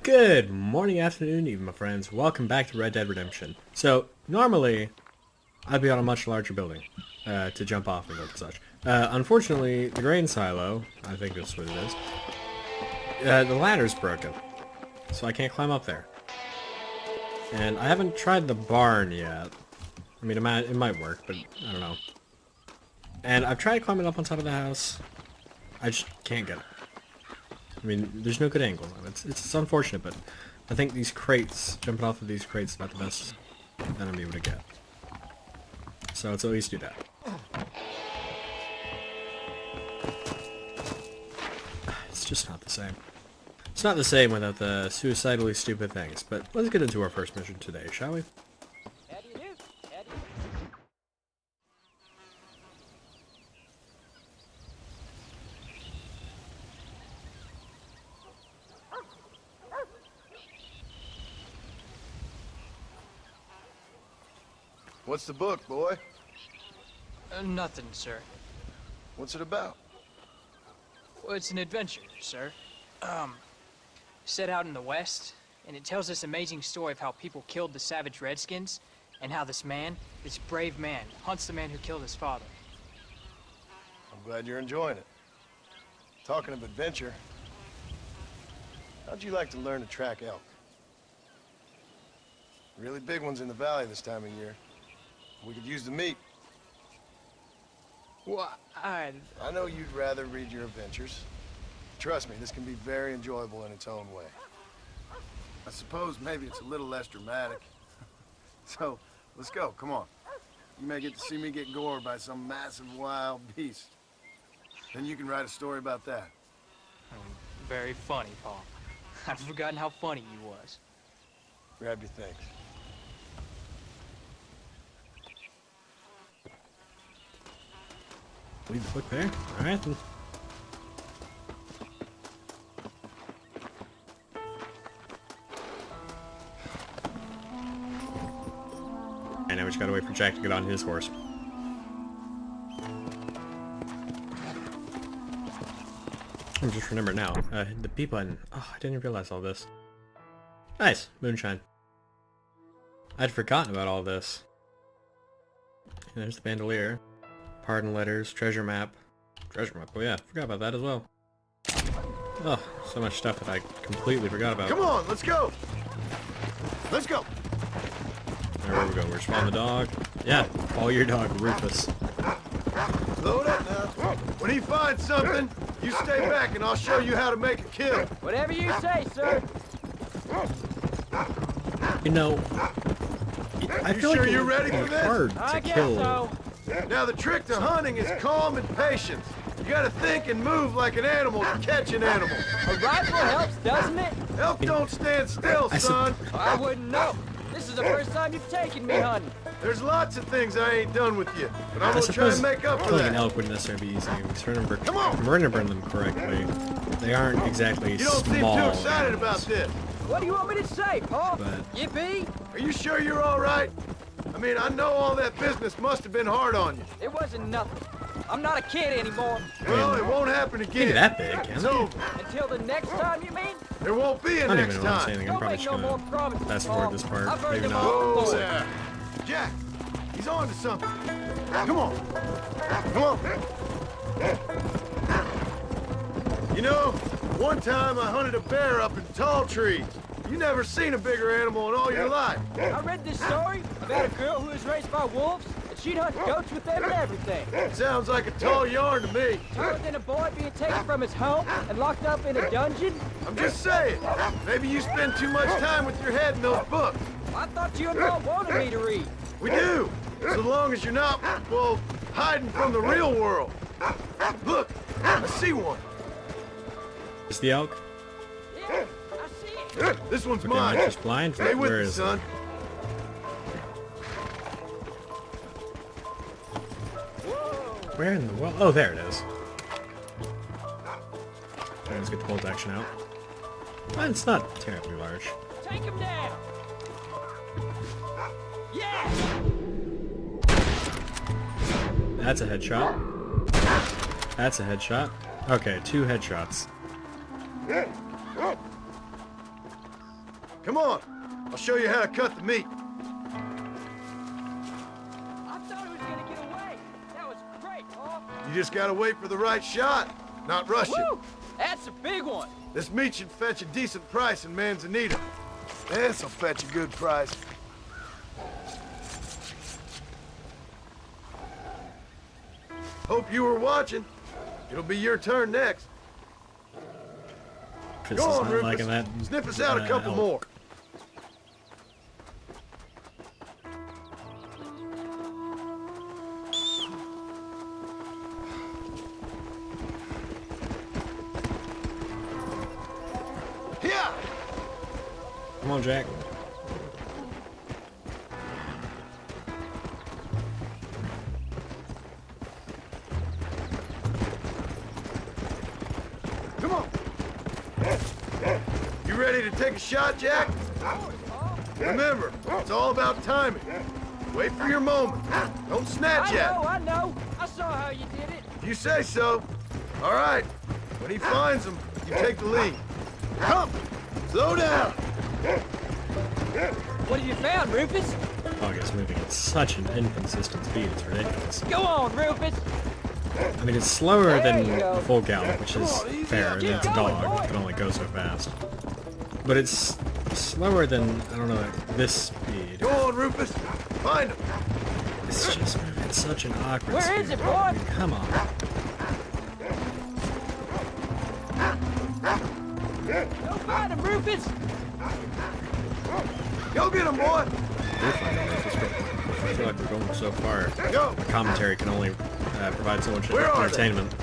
Good morning, afternoon, even, my friends. Welcome back to Red Dead Redemption. So, normally, I'd be on a much larger building to jump off of and such. Unfortunately, the grain silo, I think that's what it is, the ladder's broken, so I can't climb up there. And I haven't tried the barn yet. I mean, it might work, but I don't know. And I've tried climbing up on top of the house. I just can't get it. I mean, there's no good angle. It's unfortunate, but I think these crates, jumping off of these crates is about the best that I'm able to get. So let's at least do that. It's just not the same. It's not the same without the suicidally stupid things, but let's get into our first mission today, shall we? What's the book, boy? Nothing, sir. What's it about? Well, it's an adventure, sir. Set out in the West, and it tells this amazing story of how people killed the savage Redskins, and how this man, this brave man, hunts the man who killed his father. I'm glad you're enjoying it. Talking of adventure, how'd you like to learn to track elk? Really big ones in the valley this time of year. We could use the meat. Well, I know you'd rather read your adventures. Trust me, this can be very enjoyable in its own way. I suppose maybe it's a little less dramatic. So, let's go, come on. You may get to see me get gored by some massive wild beast. Then you can write a story about that. Very funny, Paul. I'd forgotten how funny you was. Grab your things. Leave the book there. Alright then. And now we just gotta wait for Jack to get on his horse. I just remember now. The B button. Oh, I didn't realize all this. Nice. Moonshine. I'd forgotten about all this. And there's the bandolier. Pardon letters, treasure map. Treasure map, oh yeah, forgot about that as well. Oh, so much stuff that I completely forgot about. Come on, let's go! Let's go! There we go, we're spawning the dog. Yeah, follow your dog, Rufus. Load up now. When he finds something, you stay back and I'll show you how to make a kill. Whatever you say, sir. You know, I feel sure like you're ready for it's this? hard to kill. So. Now the trick to hunting is calm and patience. You gotta think and move like an animal to catch an animal. A rifle helps, doesn't it? Elk don't stand still, son. I wouldn't know. This is the first time you've taken me hunting. There's lots of things I ain't done with you, but I'm I gonna try suppose and make up for killing an that. elk wouldn't necessarily be easy. Come on! If I'm remembering them correctly, they aren't exactly You don't seem small. too excited about this. What do you want me to say, Paul? But- Yippee? Are you sure you're all right? I mean, I know all that business must have been hard on you. It wasn't nothing. I'm not a kid anymore. Well, it won't happen Maybe again. that big, It's can't it? over. Until the next time, you mean? There won't be I a don't next even know what I'm time. saying. I'm Don't probably make just no more gonna promises, fast Paul. forward this part. I've heard Maybe them not. all Oh, before. yeah. Jack, he's on to something. Come on. Come on. You know, one time I hunted a bear up in tall trees. You never seen a bigger animal in all your life. I read this story about a girl who was raised by wolves, and she'd hunt goats with them and everything. Sounds like a tall yarn to me. Taller than a boy being taken from his home and locked up in a dungeon. I'm just saying, maybe you spend too much time with your head in those books. I thought you and Mom wanted me to read. We do, so long as you're not, well, hiding from the real world. Look, I see one. Is the elk? Yeah, I see it. This one's Okay, am I mine. just blind? Stay with Where me, is it? son. Where in the world? Oh, there it is. Okay, let's get the bolt action out. Well, it's not terribly large. Take him down. Yeah. That's a headshot. That's a headshot. Okay, 2 headshots. Come on. I'll show you how to cut the meat. I thought he was gonna get away. That was great, huh? You just gotta wait for the right shot, not rush it. Woo! That's a big one. This meat should fetch a decent price in Manzanita. This'll fetch a good price. Hope you were watching. It'll be your turn next. Chris Go is on, not Rufus. liking that. Sniff us out a couple elk. more. Yeah. Come on, Jack. Come on. You ready to take a shot, Jack? Remember, it's all about timing. Wait for your moment. Don't snatch at it. I know. I saw how you did it. If you say so. All right. When he finds them, you take the lead. Come. Slow down. What have you found, Rufus? Dog is moving at such an inconsistent speed, it's ridiculous. Go on, Rufus. I mean, it's slower There than you go. full gallop, which is Come on, easy fair. up. I mean, Keep it's a going, dog. boy. It can only go so fast. But it's slower than, I don't know, like this speed. Go on, Rufus. Find him. It's just moving at such an awkward Where speed. is it, boy? I mean, come on. Go find him, Rufus. Go get him, boy. We're finding Rufus, but I feel like we're going so far. Go. The commentary can only provide so much Where are they? entertainment.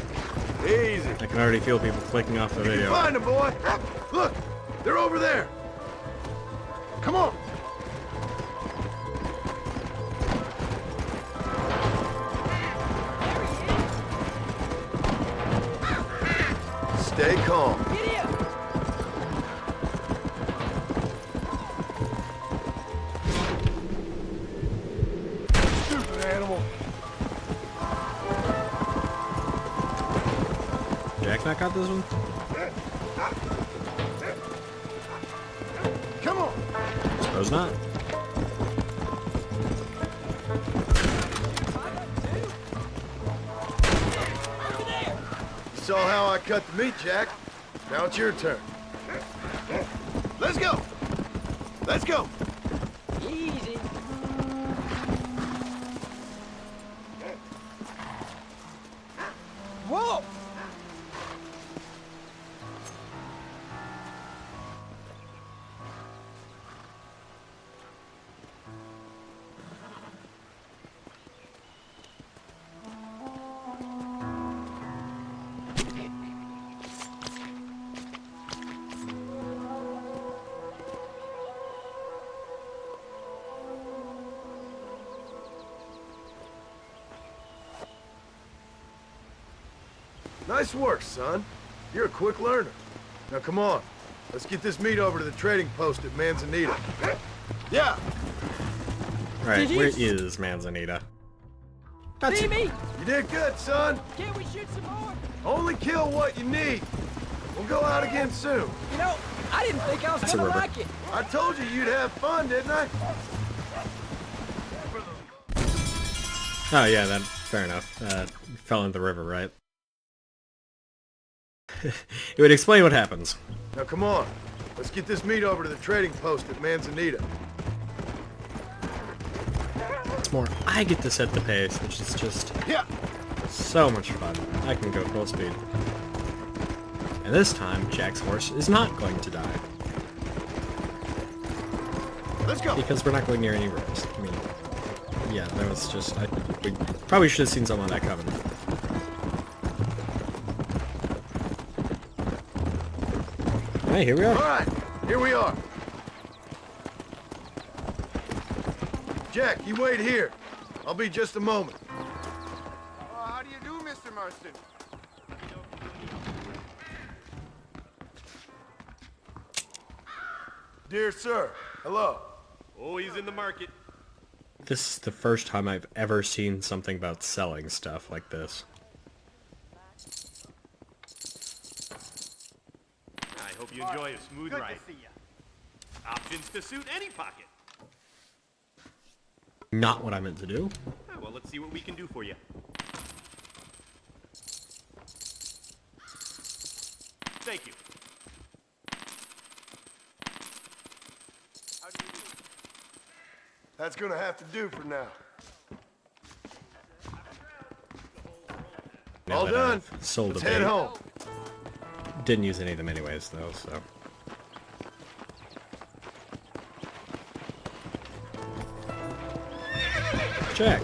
Easy. I can already feel people clicking off the video. Find him, boy. Look, they're over there. Come on. Stay calm. Get him. Stupid animal. Jack not got this one? Come on. Suppose not. You saw how I cut the meat, Jack. Now it's your turn. Let's go. Let's go. Easy. Whoa! Nice work, son. You're a quick learner. Now come on. Let's get this meat over to the trading post at Manzanita. Yeah, Right, Did where he- is Manzanita? That's See it. me? you did good, son. Can't we shoot some more? Only kill what you need. We'll go out again soon. You know, I didn't think I was That's a gonna river. like it. I told you you'd have fun, didn't I? Oh yeah, then fair enough. Fell into the river, right? It would explain what happens. Now come on. Let's get this meat over to the trading post at Manzanita. It's more, I get to set the pace, which is just Yeah. so much fun. I can go full speed. And this time, Jack's horse is not going to die. Let's go. Because we're not going near any roads. I mean, yeah, that was just, we probably should have seen some of that coming. Hey, here we All are. right, here we are. Jack, you wait here. I'll be just a moment. How do you do, Mr. Marston? Dear sir, hello. Oh, he's in the market. This is the first time I've ever seen something about selling stuff like this. I hope you enjoy a smooth Good ride. to see you. Options to suit any pocket. Not what I meant to do. Oh, well, let's see what we can do for you. Thank you. How do you do? That's gonna have to do for now. Now All that done. I've sold Let's a head bait. home. Didn't use any of them anyways, though, so. Check.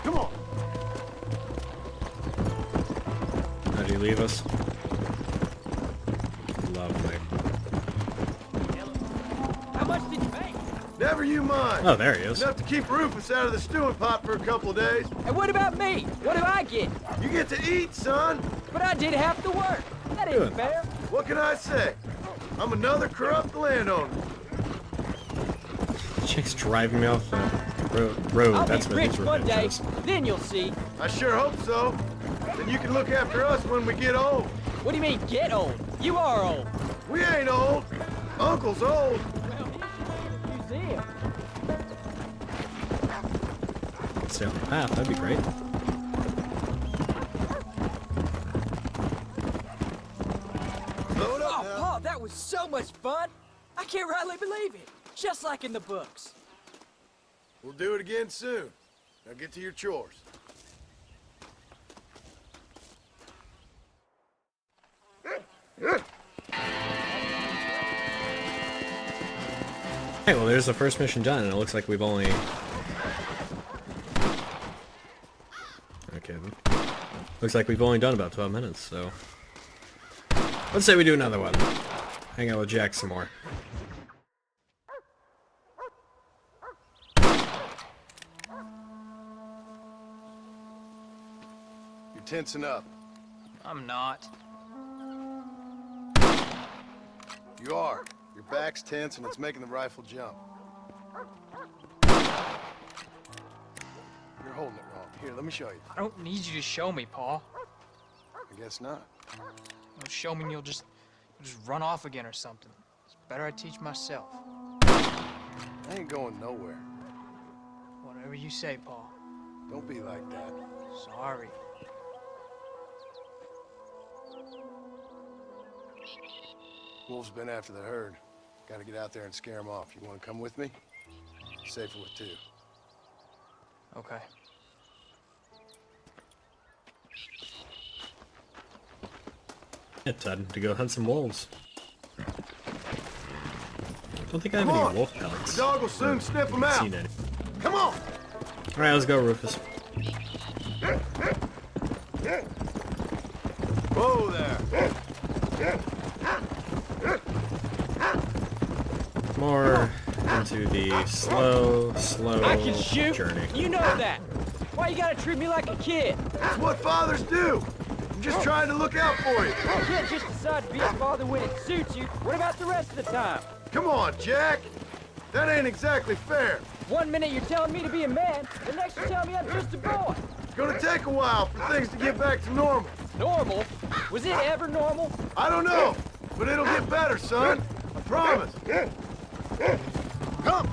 Come on. How'd you leave us? Lovely. How much did you make? Never you mind. Oh, there he is. Enough to keep Rufus out of the stewing pot for a couple of days. And what about me? What do I get? You get to eat, son. But I did half the work. That Good. ain't fair. What can I say? I'm another corrupt landowner. Chick's driving me off the road. I'll That's be what rich these one day. revenge is. Then you'll see. I sure hope so. Then you can look after us when we get old. What do you mean, get old? You are old. We ain't old. Uncle's old. Well, he should be in the museum. Stay on the path, that'd be great. Load up Oh, now. Paul, that was so much fun. I can't rightly believe it. Just like in the books. We'll do it again soon. Now get to your chores. Hey, well, there's the first mission done, and it looks like we've only... Okay, then. Looks like we've only done about 12 minutes, so... Let's say we do another one. Hang out with Jack some more. You're tensing up. I'm not. You are. Your back's tense and it's making the rifle jump. You're holding it wrong. Here, let me show you. I don't need you to show me, Paul. I guess not. You'll show me and you'll just run off again or something. It's better I teach myself. I ain't going nowhere. Whatever you say, Paul. Don't be like that. Sorry. Wolves been after the herd. Gotta get out there and scare them off. You wanna come with me? Safer with two. Okay. It's time to go hunt some wolves. Don't think I have Come any on. wolf pellets. The dog will soon sniff them out. Seen any. Come on! Alright, let's go, Rufus. Whoa there. More into the slow I can shoot. journey. You know that. Why you gotta treat me like a kid? It's what fathers do. I'm just trying to look out for you. You can't just decide to be a father when it suits you. What about the rest of the time? Come on, Jack. That ain't exactly fair. 1 minute you're telling me to be a man, the next you're telling me I'm just a boy. It's gonna take a while for things to get back to normal. Normal? Was it ever normal? I don't know, but it'll get better, son. I promise. Come.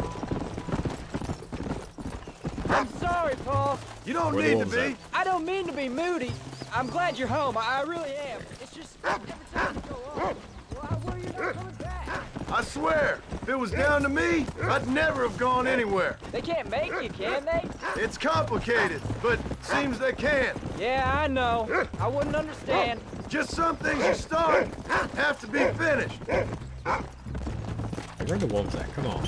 I'm sorry, Paul. You don't Where the need to wolves be. at? I don't mean to be moody. I'm glad you're home. I really am. It's just every time you go on, well, I worry you're not coming back. I swear, if it was down to me, I'd never have gone anywhere. They can't make you, can they? It's complicated, but seems they can. Yeah, I know. I wouldn't understand. Just some things you start have to be finished. Where are the wolves at? Come on.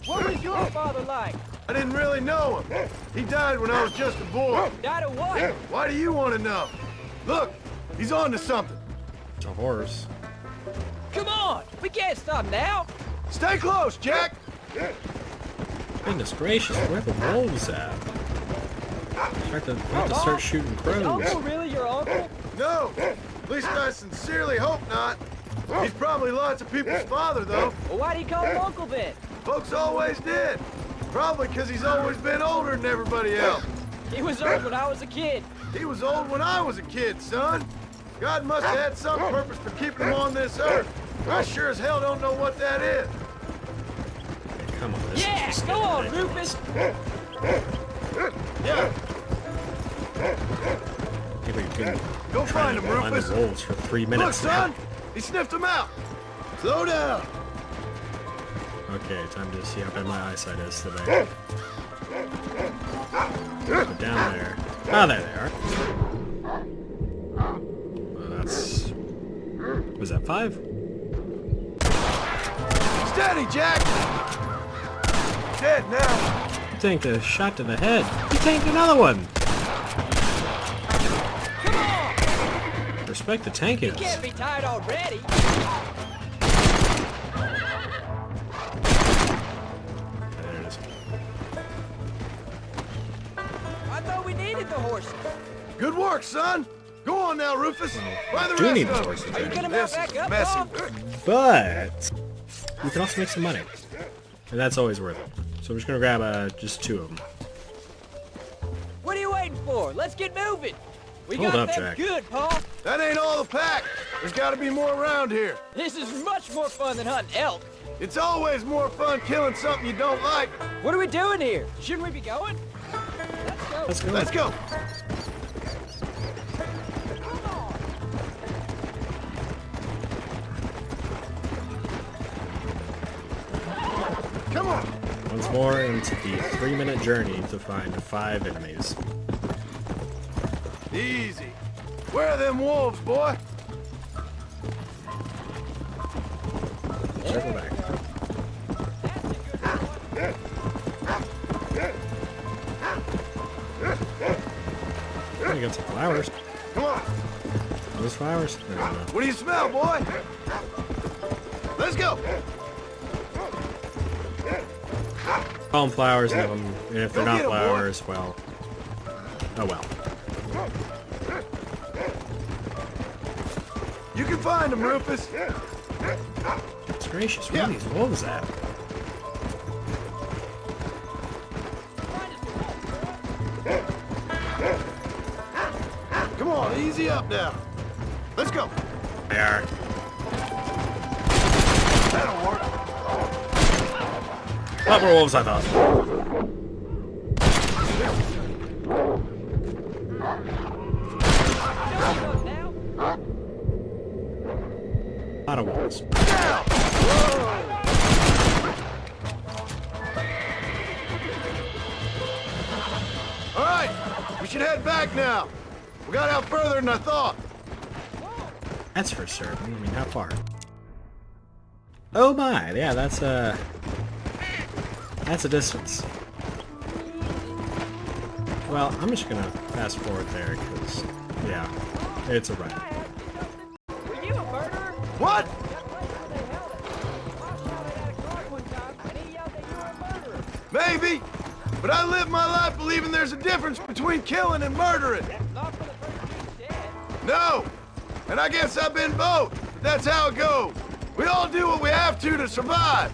What was your father like? I didn't really know him. He died when I was just a boy. Died of what? Why do you want to know? Look, he's on to something. It's a horse. Come on! We can't stop now! Stay close, Jack. Goodness gracious, where are the wolves at? We have to start shooting Is crows. Uncle really your uncle? No, at least I sincerely hope not. He's probably lots of people's father, though. Well, why do you call him uncle then? Folks always did. Probably because he's always been older than everybody else. He was old when I was a kid. He was old when I was a kid, son. God must have had some purpose for keeping him on this earth. I sure as hell don't know what that is. Okay, come on, this is Yeah, just go getting on, ridiculous. Rufus. Yeah, Maybe we can go try find to him, find Rufus. the wolves for 3 Look, minutes. son, he sniffed him out. Slow down. Okay, time to see how bad my eyesight is today. Go down there. Ah, there they are. Well, that's... Was that 5? Steady, Jack. Dead now. You tanked a shot to the head. You tanked another one! Respect the tankiness. Can't be tired already. There it is. I thought we needed the horses. Good work, son. Go on now, Rufus. Buy the Do rest need of the them. horses. Are you gonna This mount is back up, messy Bob? work. But we can also make some money. And that's always worth it. So I'm just gonna grab just 2 of them. What are you waiting for? Let's get moving. We Hold got up, them Jack. good, Paul. That ain't all the pack. There's got to be more around here. This is much more fun than hunting elk. It's always more fun killing something you don't like. What are we doing here? Shouldn't we be going? Let's go. Let's go. Let's go. Come on. Once more into the 3-minute journey to find 5 enemies. Easy. Where are them wolves, boy? Circle back. Oh, you got some flowers. Come on. Those flowers? I don't know. What do you smell, boy? Let's go. Call them flowers, and if they're Go not get 'em, boy. flowers, well... Oh well. You can find them, Rufus. It's gracious. Where are these wolves at? Come on, easy up now. Let's go. They are. That'll work. Lot more wolves, I thought. Lot of wolves. Now. All right, we should head back now. We got out further than I thought. That's for certain. I mean, how far? Oh my, yeah, that's a distance. Well, I'm just gonna fast forward there, because, yeah, it's a ride. Were you a murderer? What? Maybe, but I live my life believing there's a difference between killing and murdering. Not for the person who's dead. No, and I guess I've been both, but that's how it goes. We all do what we have to survive.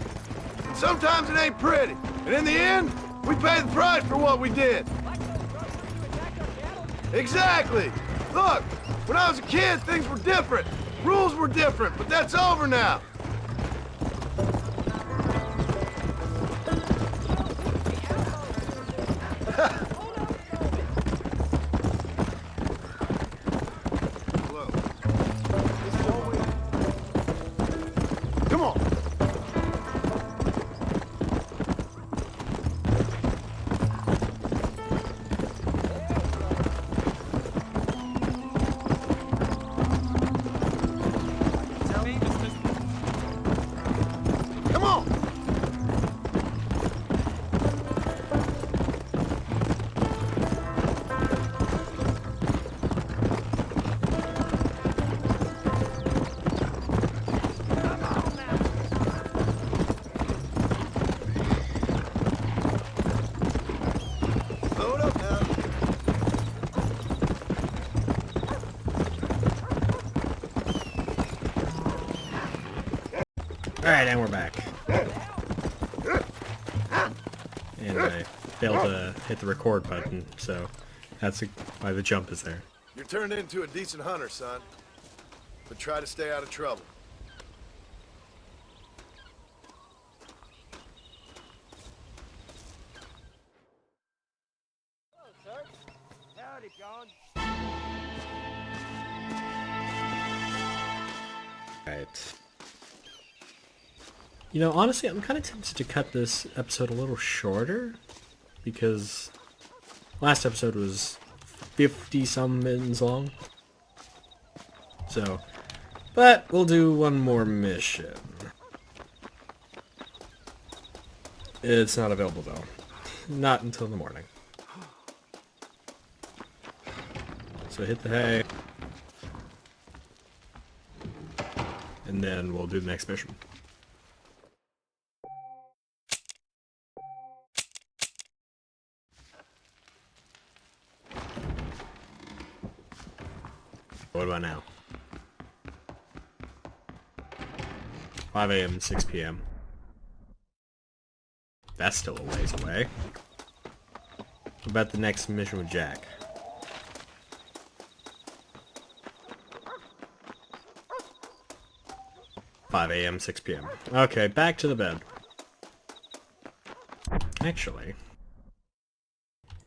And sometimes it ain't pretty, and in the end, we pay the price for what we did. Like those brothers who attacked our cattle. Exactly. Look, when I was a kid, things were different. Rules were different, but that's over now. Come on. Come on. Load up now. Alright, and we're back. And I failed to hit the record button, so that's why the jump is there. You're turned into a decent hunter, son. But try to stay out of trouble. Right. You know, honestly, I'm kind of tempted to cut this episode a little shorter, because last episode was 50-some minutes long. So, but we'll do one more mission. It's not available though. Not until the morning. So hit the hay. And then we'll do the next mission. What about now? 5 a.m. 6 p.m. That's still a ways away. What about the next mission with Jack? "5 a.m. 6 p.m. Okay, back to the bed. Actually,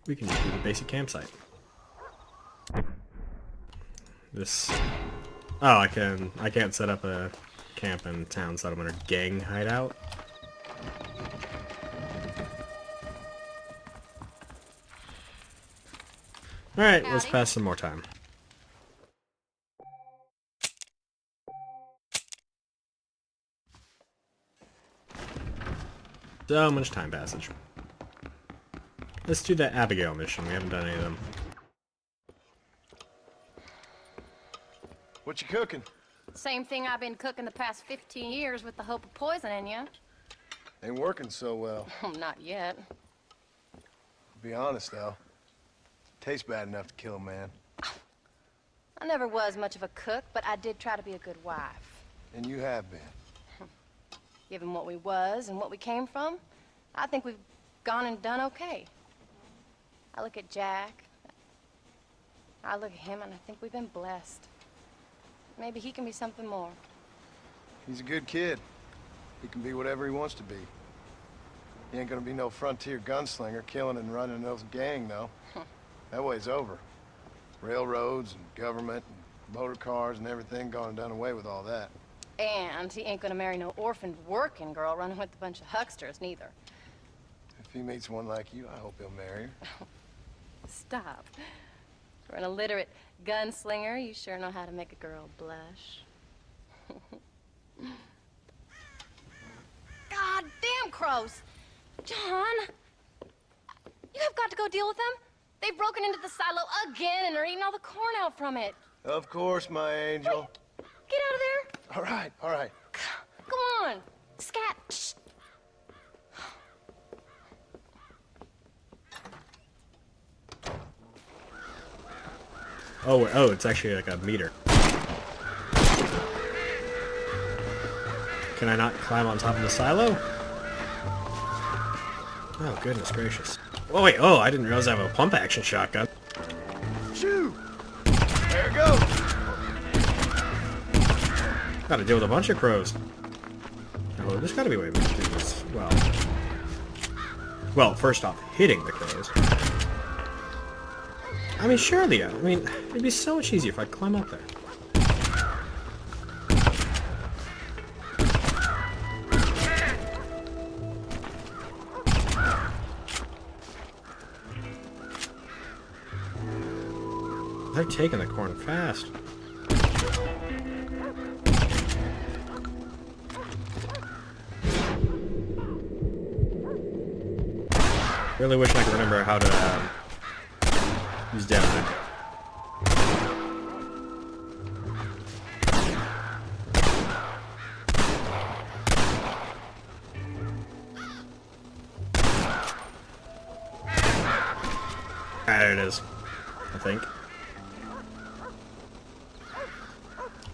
we can just do the basic campsite. This... Oh, I can't set up a camp in town settlement or gang hideout. Alright, let's pass some more time. So much time passage. Let's do that Abigail mission. We haven't done any of them. What you cooking? Same thing I've been cooking the past 15 years with the hope of poisoning you. Ain't working so well. Not yet. To be honest, though, tastes bad enough to kill a man. I never was much of a cook, but I did try to be a good wife. And you have been. Given what we was and what we came from, I think we've gone and done okay. I look at Jack, I look at him, and I think we've been blessed. Maybe he can be something more. He's a good kid. He can be whatever he wants to be. He ain't gonna be no frontier gunslinger killing and running no gang, though. That way's over. Railroads and government and motor cars and everything gone and done away with all that. And he ain't gonna marry no orphaned working girl running with a bunch of hucksters, neither. If he meets one like you, I hope he'll marry her. Stop. For an illiterate gunslinger, you sure know how to make a girl blush. God damn crows! John! You have got to go deal with them. They've broken into the silo again and are eating all the corn out from it. Of course, my angel. Wait, get out of there. All right, all right. Come on. Scat. Shh. Oh, it's actually like a meter. Can I not climb on top of the silo? Oh, goodness gracious. Oh, wait, I didn't realize I have a pump-action shotgun. Shoo! There it goes! Gotta deal with a bunch of crows. Oh, there's gotta be a way we can do this. Well, first off, hitting the crows. I mean, surely, it'd be so much easier if I climb up there. They're taking the corn fast. Really wish I could remember how to use dynamite. There it is, I think.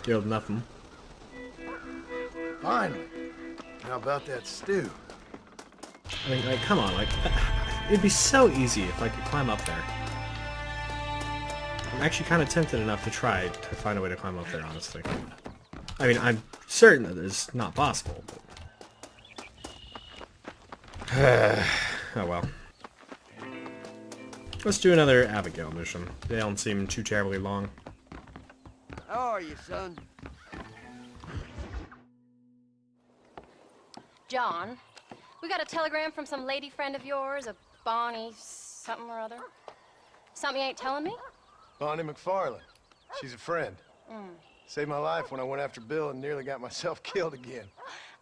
Killed nothing. Finally. How about that stew? I mean, come on, it'd be so easy if I could climb up there. I'm actually kind of tempted enough to try to find a way to climb up there, honestly. I mean, I'm certain that it's not possible, but... oh well. Let's do another Abigail mission. They don't seem too terribly long. How are you, son? John, we got a telegram from some lady friend of yours, a Bonnie something or other. Something you ain't telling me? Bonnie McFarlane. She's a friend. Saved my life when I went after Bill and nearly got myself killed again.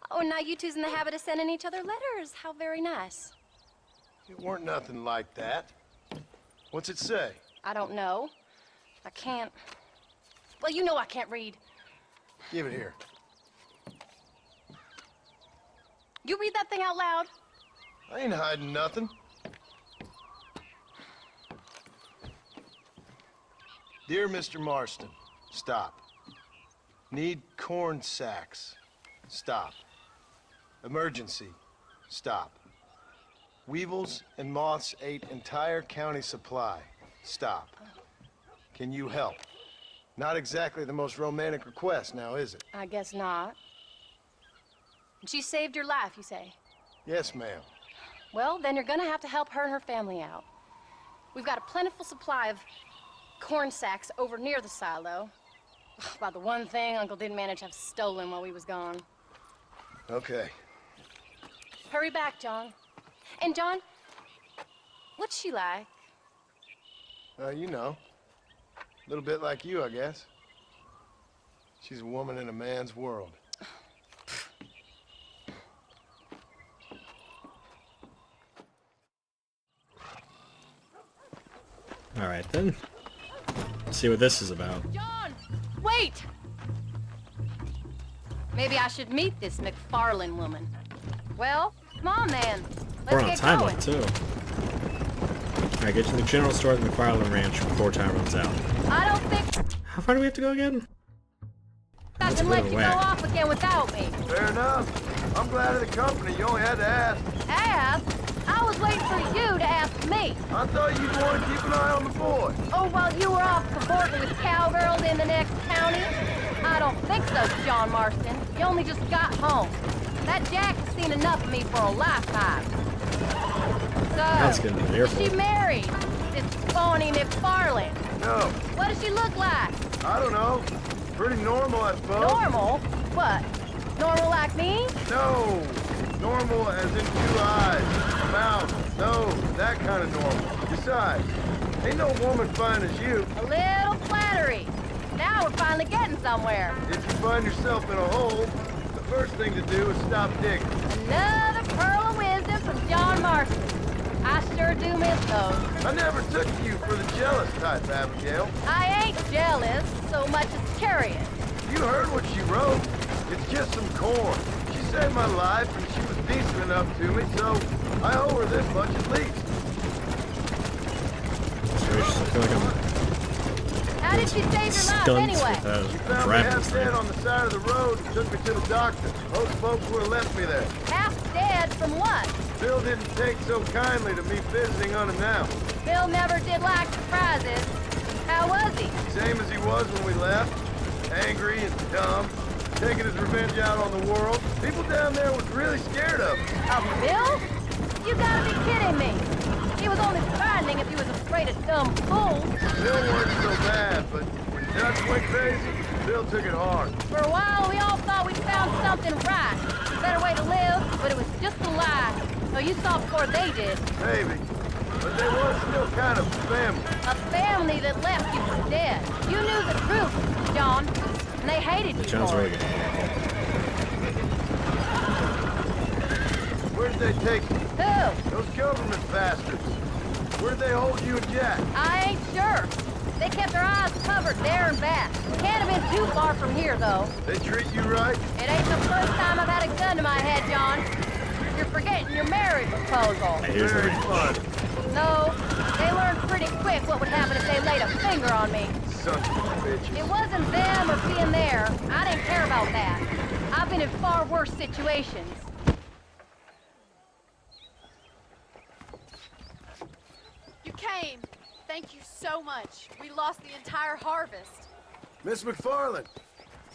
Oh, and now you two's in the habit of sending each other letters. How very nice. It weren't nothing like that. What's it say? I don't know. I can't... Well, you know I can't read. Give it here. You read that thing out loud? I ain't hiding nothing. Dear Mr. Marston, stop. Need corn sacks. Stop. Emergency. Stop. Weevils and moths ate entire county supply. Stop. Can you help? Not exactly the most romantic request now, is it? I guess not. And she saved your life, you say? Yes, ma'am. Well, then you're gonna have to help her and her family out. We've got a plentiful supply of corn sacks over near the silo. About the one thing Uncle didn't manage to have stolen while we was gone. Okay. Hurry back, John. And John, what's she like? You know. A little bit like you, I guess. She's a woman in a man's world. Alright then. Let's see what this is about. John, wait! Maybe I should meet this McFarlane woman. Well, come on then. We're Let's on a get time going. limit too. Alright, get to the general store at the McFarlane Ranch before time runs out. I don't think How far do we have to go again? I That's a can let little you way. go off again without me. Fair enough. I'm glad of the company. You only had to ask. Ask? I was waiting for you to ask me. I thought you'd want to keep an eye on the boy. Oh, while you were off cavorting with cowgirls in the next county? I don't think so, John Marston. You only just got home. That Jack has seen enough of me for a lifetime. That's So, good to hear is she for. married? This Bonnie McFarlane. No, What does she look like? I don't know. Pretty normal, I suppose. Normal? What? Normal like me? No. Normal as in 2 eyes, mouth, nose, that kind of normal. Besides, ain't no woman fine as you. A little flattery. Now we're finally getting somewhere. If you find yourself in a hole, the first thing to do is stop digging. Another pearl of wisdom from John Marston. I sure do miss those. I never took you for the jealous type, Abigail. I ain't jealous so much as curious. You heard what she wrote. It's just some corn. She saved my life, and she was decent enough to me, so I owe her this much at least. Gracious, I feel like I'm How did she save your life stunned anyway? with She found me driving half this dead thing. on the side of the road and took me to the doctor. Most folks would have left me there. Half dead from what? Bill didn't take so kindly to me visiting unannounced. Bill never did like surprises. How was he? Same as he was when we left. Angry and dumb. Taking his revenge out on the world. People down there was really scared of him. Of Bill? You gotta be kidding me. He was only frightening if he was afraid of dumb fools. Bill weren't so bad, but when Dutch went crazy, Bill took it hard. For a while, we all thought we'd found something right. A better way to live, but it was just a lie. So you saw before they did. Maybe. But they was still kind of family. A family that left you for dead. You knew the truth, John. And they hated you John's for really it. good. Where'd they take you? Who? Those government bastards. Where'd they hold you and Jack? I ain't sure. They kept their eyes covered there and back. Can't have been too far from here, though. They treat you right? It ain't the first time I've had a gun to my head, John. You're forgetting your marriage proposal. Here's the Very ranch. fun. No, they learned pretty quick what would happen if they laid a finger on me. Sons of bitches. It wasn't them or being there. I didn't care about that. I've been in far worse situations. You came. Thank you so much. We lost the entire harvest. Miss McFarlane,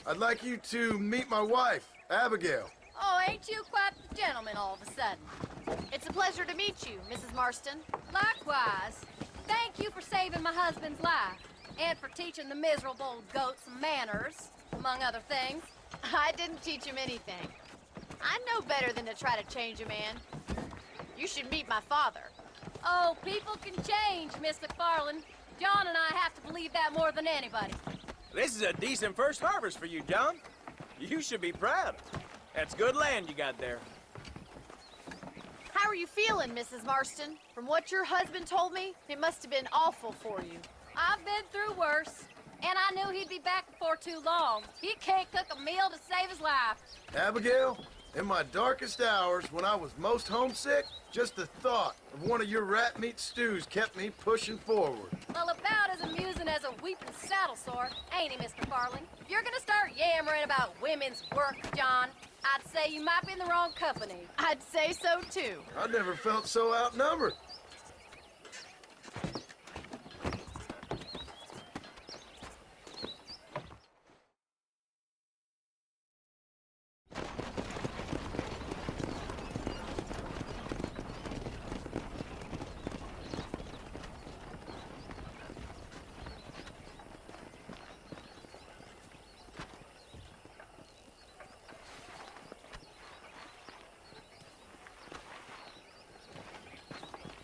I'd like you to meet my wife, Abigail. Oh, ain't you quite the gentleman all of a sudden? It's a pleasure to meet you, Mrs. Marston. Likewise. Thank you for saving my husband's life. And for teaching the miserable goat some manners, among other things. I didn't teach him anything. I know better than to try to change a man. You should meet my father. Oh, people can change, Miss McFarland. John and I have to believe that more than anybody. This is a decent first harvest for you, John. You should be proud. That's good land you got there. How are you feeling, Mrs. Marston? From what your husband told me, it must have been awful for you. I've been through worse, and I knew he'd be back before too long. He can't cook a meal to save his life. Abigail, in my darkest hours, when I was most homesick, just the thought of one of your rat meat stews kept me pushing forward. Well, about as amusing as a weeping saddle sore, ain't he, Mr. Farling? If you're gonna start yammering about women's work, John, I'd say you might be in the wrong company. I'd say so, too. I never felt so outnumbered.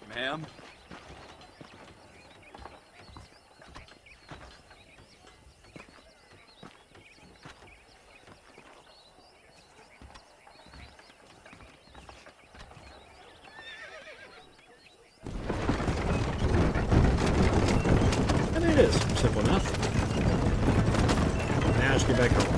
Ma'am? And there it is. Simple enough. Now just get back home.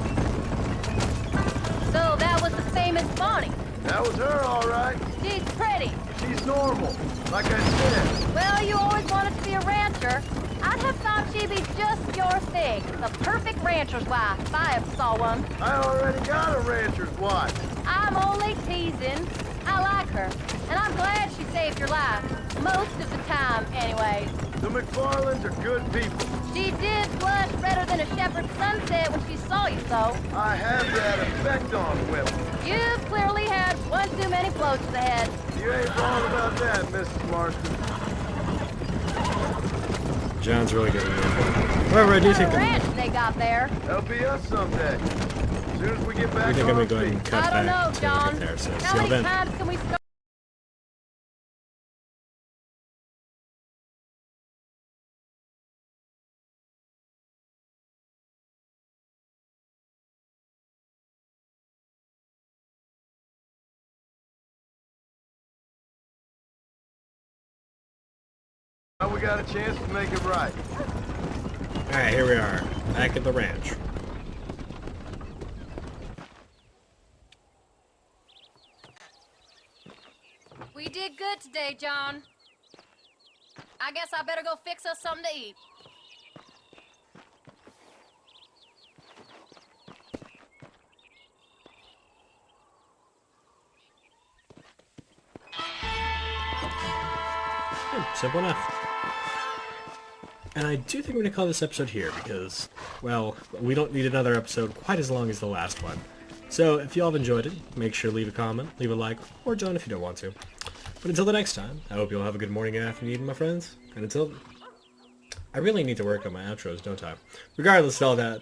So that was the famous Bonnie. That was her, all right. She's pretty. She's normal, like I said. Well, you always wanted to be a rancher. I'd have thought she'd be just your thing. The perfect rancher's wife, if I ever saw one. I already got a rancher's wife. I'm only teasing. I like her, and I'm glad she saved your life. Most of the time, anyways. The McFarlands are good people. She did blush redder than a shepherd's sunset when she saw you, though. I have that effect on women. You've clearly had one too many blows to the head. You ain't wrong about that, Mrs. Marston. John's really good at it. However, I do What think a that ranch they got there. That'll be us someday. As soon as we get back I'm on gonna our go ahead feet. and cut I don't back know, to John. there. So see How y'all many then. times can we start? Now we got a chance to make it right. Alright, here we are. Back at the ranch. We did good today, John. I guess I better go fix us something to eat. Simple enough. And I do think we're going to call this episode here because, well, we don't need another episode quite as long as the last one. So if y'all have enjoyed it, make sure to leave a comment, leave a like, or join if you don't want to. But until the next time, I hope you all have a good morning and afternoon, my friends. And until... I really need to work on my outros, don't I? Regardless of all that,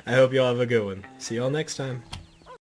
I hope you all have a good one. See y'all next time.